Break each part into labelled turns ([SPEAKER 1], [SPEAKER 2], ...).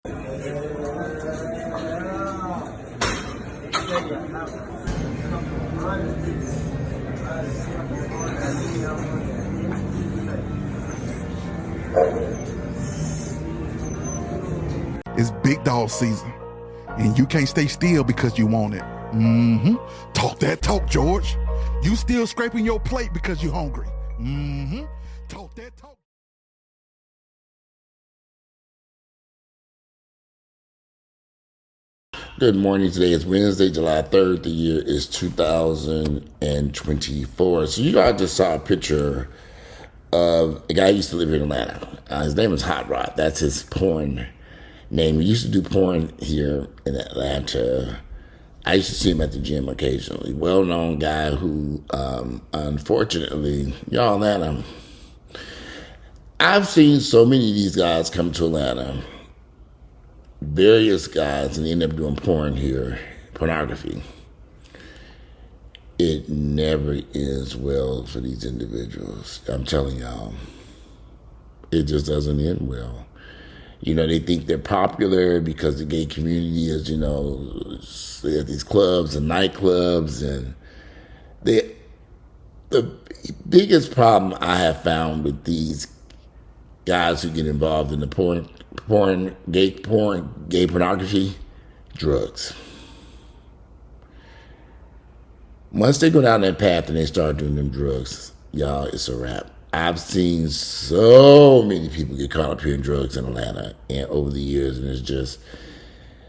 [SPEAKER 1] It's big dog season, and you can't stay still because you want it. Talk that talk, George. You still scraping your plate because you're hungry. Talk that talk.
[SPEAKER 2] Good morning. Today is Wednesday, July 3rd. The year is 2024. So you all just saw a picture of a guy who used to live in Atlanta. His name is Hot Rod. That's his porn name. He used to do porn here in Atlanta. I used to see him at the gym occasionally. Well-known guy who, unfortunately, y'all, Atlanta, I've seen so many of these guys come to Atlanta, various guys, and they end up doing porn here, pornography. It never ends well for these individuals. I'm telling y'all, it just doesn't end well. You know, they think they're popular because the gay community is, they have these clubs and nightclubs, and the biggest problem I have found with these guys who get involved in the gay pornography, drugs. Once they go down that path and they start doing them drugs, y'all, it's a wrap. I've seen so many people get caught up here in drugs in Atlanta and over the years, and it's just,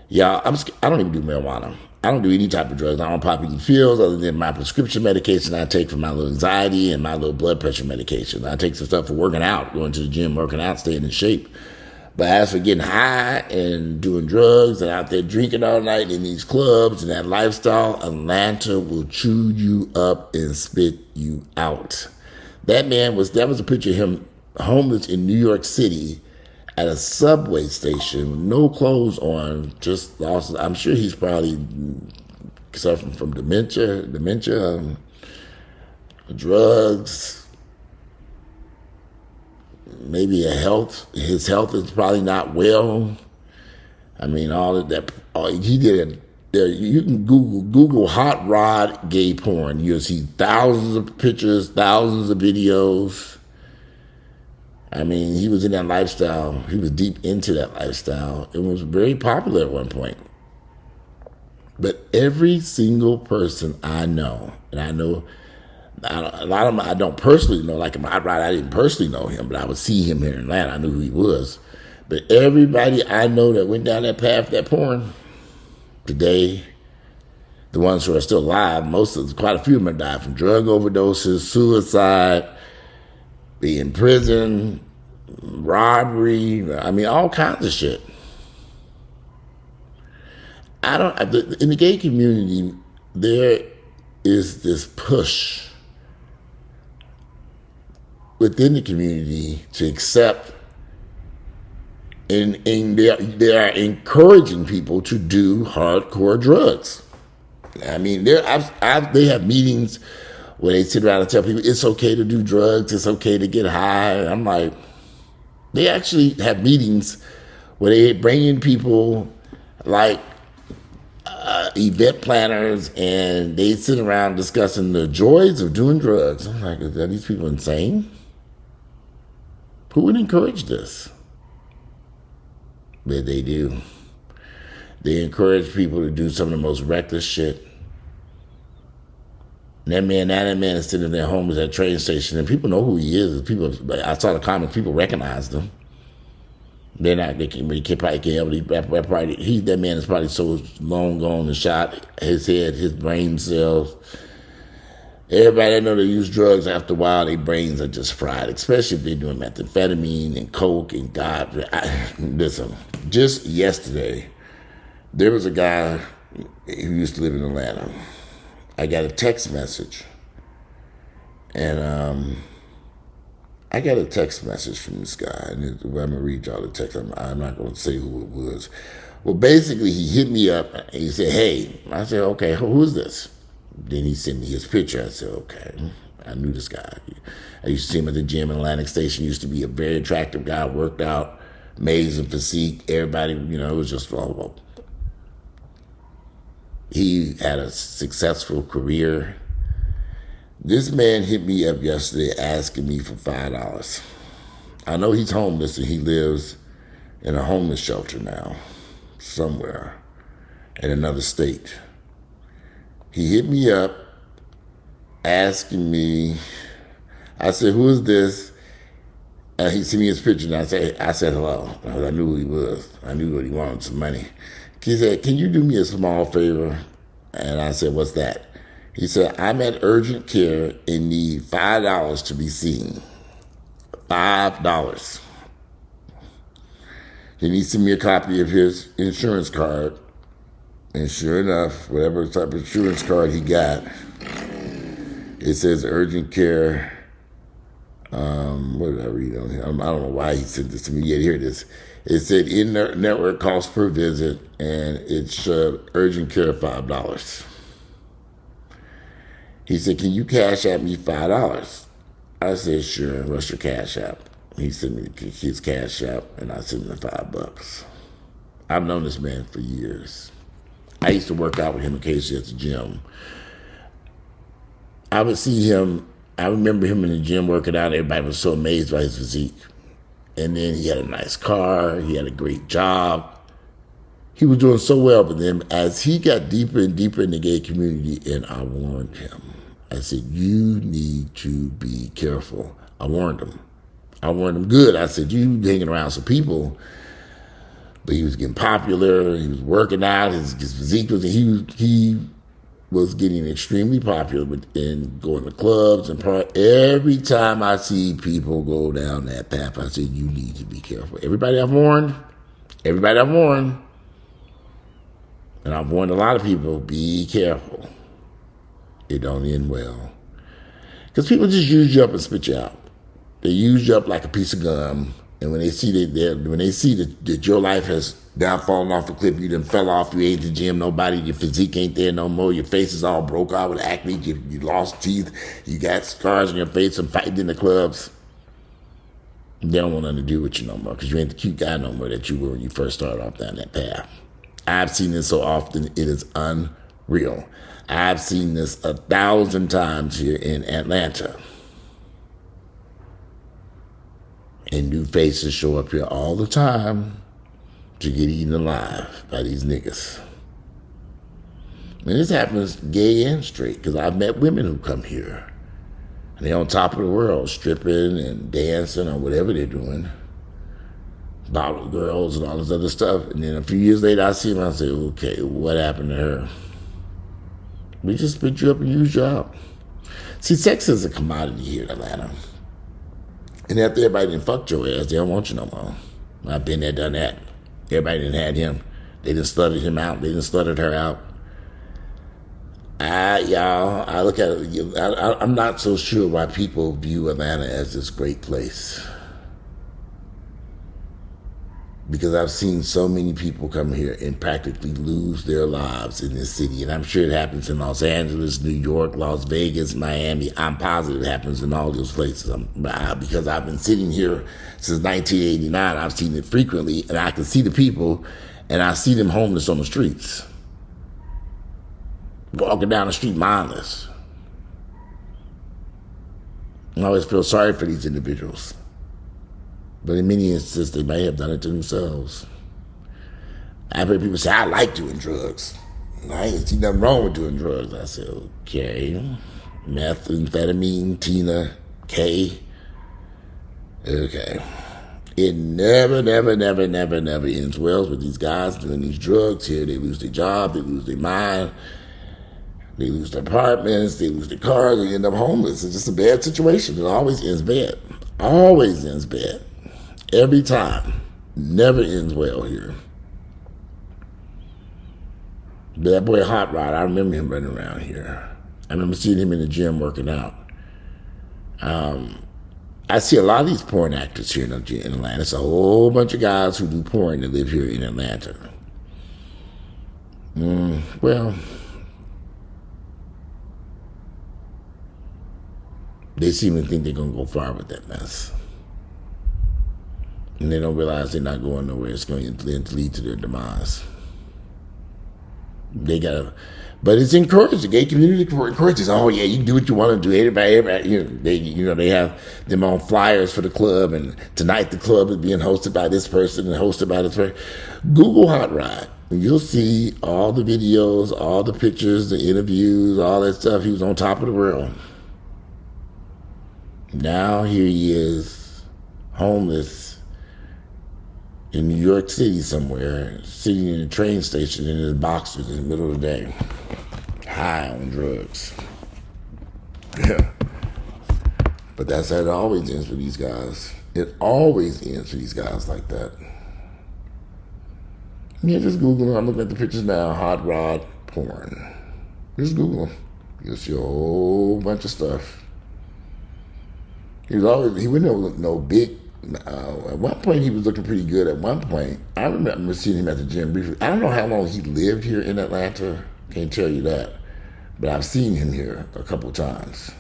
[SPEAKER 2] y'all, I don't even do marijuana. I don't do any type of drugs. I don't pop any pills other than my prescription medication I take for my little anxiety and my little blood pressure medication. I take some stuff for working out, going to the gym, working out, staying in shape. But as for getting high and doing drugs and out there drinking all night in these clubs and that lifestyle, Atlanta will chew you up and spit you out. That was a picture of him homeless in New York City at a subway station with no clothes on, just lost. I'm sure he's probably suffering from dementia, drugs, maybe his health is probably not well. I mean, all of that, he did you can Google Hot Rod gay porn. You'll see thousands of pictures, thousands of videos. I mean, he was in that lifestyle. He was deep into that lifestyle. It was very popular at one point. But every single person I know, and I know a lot of them I don't personally know, like Hot Rod, I didn't personally know him, but I would see him here in Atlanta. I knew who he was. But everybody I know that went down that path, that porn, today, the ones who are still alive, quite a few of them died from drug overdoses, suicide, be in prison, robbery, I mean, all kinds of shit. In the gay community, there is this push within the community to accept, and they are encouraging people to do hardcore drugs. I mean, they have meetings where they sit around and tell people it's okay to do drugs, it's okay to get high. I'm like, they actually have meetings where they bring in people like event planners, and they sit around discussing the joys of doing drugs. I'm like, are these people insane? Who would encourage this? But they do. They encourage people to do some of the most reckless shit. And that man is sitting there homeless at a train station, and people know who he is. I saw the comments, people recognized him. They're not, they probably can't help it. That man is probably so long gone and shot, his head, his brain cells. Everybody that know they use drugs, after a while, their brains are just fried, especially if they're doing methamphetamine and coke and listen, just yesterday, there was a guy who used to live in Atlanta. I got a text message, and I got a text message from this guy, and I'm going to read y'all the text. I'm not going to say who it was. Well, basically, he hit me up, and he said, hey. I said, okay, who is this? Then he sent me his picture. I said, okay, I knew this guy. I used to see him at the gym in Atlantic Station. He used to be a very attractive guy, worked out, amazing physique. Everybody, it was just well. He had a successful career. This man hit me up yesterday asking me for $5. I know he's homeless and he lives in a homeless shelter now, somewhere in another state. He hit me up asking me, I said, who is this? And he sent me his picture and I said hello. I knew who he was. I knew what he wanted, some money. He said, can you do me a small favor? And I said, what's that? He said, I'm at urgent care and need $5 to be seen. $5. He needs to send me a copy of his insurance card. And sure enough, whatever type of insurance card he got, it says urgent care. What did I read on here? I don't know why he sent this to me. Yeah, here it is. It said in-network cost per visit, and it showed urgent care $5. He said, can you cash out me $5? I said, sure. What's your cash app? He sent me his cash app, and I sent him the $5. I've known this man for years. I used to work out with him occasionally at the gym. I would see him. I remember him in the gym working out. Everybody was so amazed by his physique. And then he had a nice car. He had a great job. He was doing so well. But then as he got deeper and deeper in the gay community, and I warned him. I said, you need to be careful. I warned him. I warned him good. I said, you hanging around some people. But he was getting popular. He was working out. His physique was, he was getting extremely popular and going to clubs and every time I see people go down that path, I said, you need to be careful. Everybody I've warned, and I've warned a lot of people, be careful. It don't end well. Because people just use you up and spit you out. They use you up like a piece of gum. And when they see that your life has now fallen off a cliff, you done fell off, you ain't at the gym, nobody, your physique ain't there no more, your face is all broke out with acne, you lost teeth, you got scars on your face from fighting in the clubs. They don't want nothing to do with you no more because you ain't the cute guy no more that you were when you first started off down that path. I've seen this so often, it is unreal. I've seen this 1,000 times here in Atlanta. And new faces show up here all the time to get eaten alive by these niggas. And this happens gay and straight, because I've met women who come here. And they're on top of the world, stripping and dancing or whatever they're doing. Bottle girls and all this other stuff. And then a few years later, I see them, I say, okay, what happened to her? We just picked you up and used you up. See, sex is a commodity here in Atlanta. And after everybody done fucked your ass, they don't want you no more. I've been there, done that. Everybody done had him. They done slutted him out. They done slutted her out. I look at it, I'm not so sure why people view Atlanta as this great place. Because I've seen so many people come here and practically lose their lives in this city. And I'm sure it happens in Los Angeles, New York, Las Vegas, Miami. I'm positive it happens in all those places. Because I've been sitting here since 1989. I've seen it frequently, and I can see the people, and I see them homeless on the streets. Walking down the street mindless. I always feel sorry for these individuals. But in many instances, they may have done it to themselves. I've heard people say, I like doing drugs. I ain't see nothing wrong with doing drugs. I said, okay. Methamphetamine, Tina, K. Okay. It never ends well with these guys doing these drugs here. They lose their job, they lose their mind, they lose their apartments, they lose their cars, they end up homeless. It's just a bad situation. It always ends bad. Always ends bad. Every time. Never ends well here. But that boy Hot Rod, I remember him running around here. I remember seeing him in the gym working out. I see a lot of these porn actors here in Atlanta. It's a whole bunch of guys who do porn that live here in Atlanta. Well, they seem to think they're going to go far with that mess. And they don't realize they're not going nowhere. It's going to lead to their demise. They gotta, but it's encouraged. The gay community encourages. Oh yeah, you can do what you want to do. Everybody, they have them on flyers for the club, and tonight the club is being hosted by this person and hosted by this person. Google Hot Rod, and you'll see all the videos, all the pictures, the interviews, all that stuff. He was on top of the world. Now here he is, homeless in New York City somewhere, sitting in a train station in his boxers in the middle of the day, high on drugs. Yeah. But that's how it always ends for these guys. It always ends for these guys like that. Yeah, just Google them. I'm looking at the pictures now, hot rod porn. Just Google them. You'll see a whole bunch of stuff. He wasn't no big. At one point, he was looking pretty good. At one point, I remember seeing him at the gym briefly. I don't know how long he lived here in Atlanta. Can't tell you that. But I've seen him here a couple of times.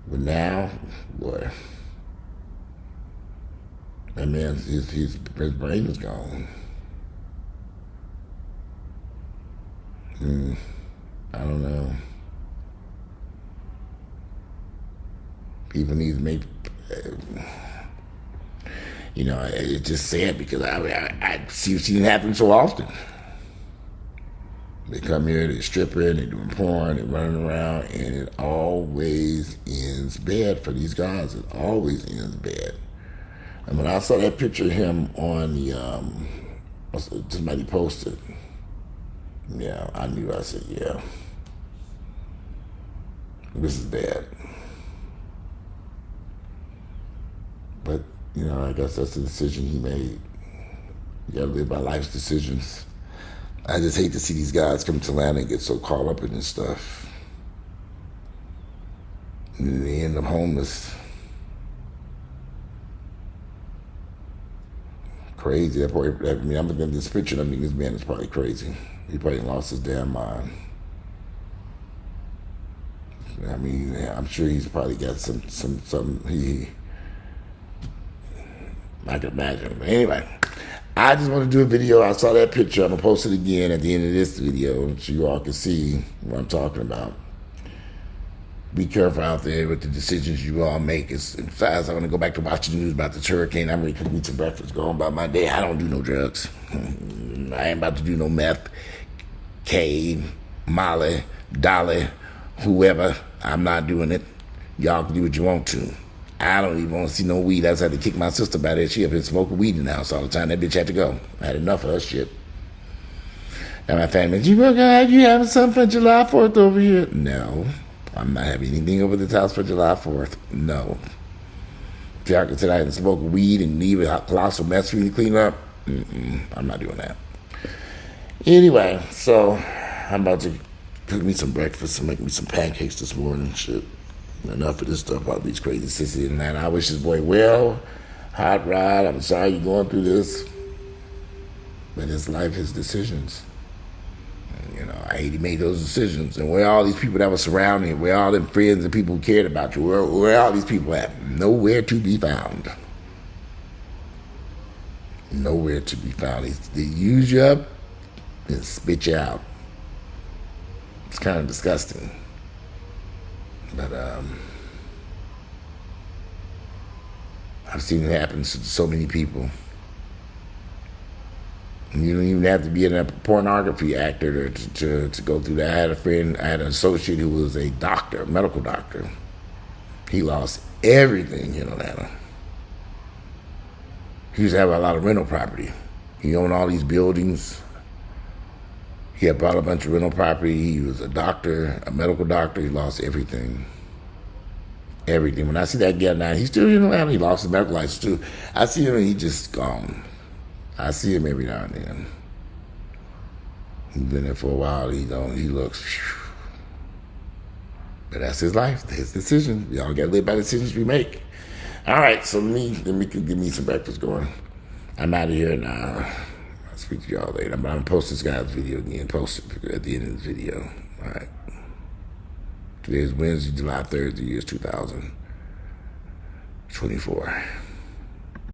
[SPEAKER 2] But now, boy, that man, his brain is gone. I don't know. People need to make. It's just sad because I see it happen so often. They come here, they're stripping, they're doing porn, they're running around, and it always ends bad for these guys. It always ends bad. And when I saw that picture of him on the, somebody posted, yeah, I knew. I said, yeah, this is bad. But, I guess that's the decision he made. You gotta live by life's decisions. I just hate to see these guys come to Atlanta and get so caught up in this stuff. And then they end up homeless. Crazy. I'm looking at this picture, this man is probably crazy. He probably lost his damn mind. I'm sure he's probably got some I can imagine. But anyway, I just want to do a video. I saw that picture. I'm going to post it again at the end of this video so you all can see what I'm talking about. Be careful out there with the decisions you all make. In fact, I'm going to go back to watching the news about this hurricane. I'm ready to eat some breakfast, go on about my day. I don't do no drugs. I ain't about to do no meth, K, Molly, Dolly, whoever. I'm not doing it. Y'all can do what you want to. I don't even want to see no weed. I just had to kick my sister by there. She up here smoking weed in the house all the time. That bitch had to go. I had enough of her shit. And my family, you having something for July 4th over here? No. I'm not having anything over this house for July 4th. No. If y'all can sit out and smoke weed and leave a colossal mess for you to clean up, I'm not doing that. Anyway, so I'm about to cook me some breakfast and make me some pancakes this morning and shit. Enough of this stuff about these crazy sissies and that. I wish this boy well. Hot Rod, I'm sorry you're going through this. But his life, his decisions. And, I hate he made those decisions. And where all these people that were surrounding him, where all them friends and people who cared about you, where all these people at? Nowhere to be found. Nowhere to be found. They use you up and spit you out. It's kind of disgusting. But I've seen it happen to so many people. And you don't even have to be a pornography actor to go through that. I had an associate who was a doctor, a medical doctor. He lost everything in Atlanta. He used to have a lot of rental property. He owned all these buildings. He had bought a bunch of rental property. He was a doctor, a medical doctor. He lost everything. Everything. When I see that guy now, he's still in Atlanta. He lost his medical license too. I see him and he just gone. I see him every now and then. He's been there for a while. He looks. But that's his life, his decision. Y'all gotta live by the decisions we make. All right, so let me give me some breakfast going. I'm out of here now. I'll speak to y'all later. I'm gonna post this guy's video again. Post it at the end of this video. All right. Today is Wednesday, July 3rd, the year 2024.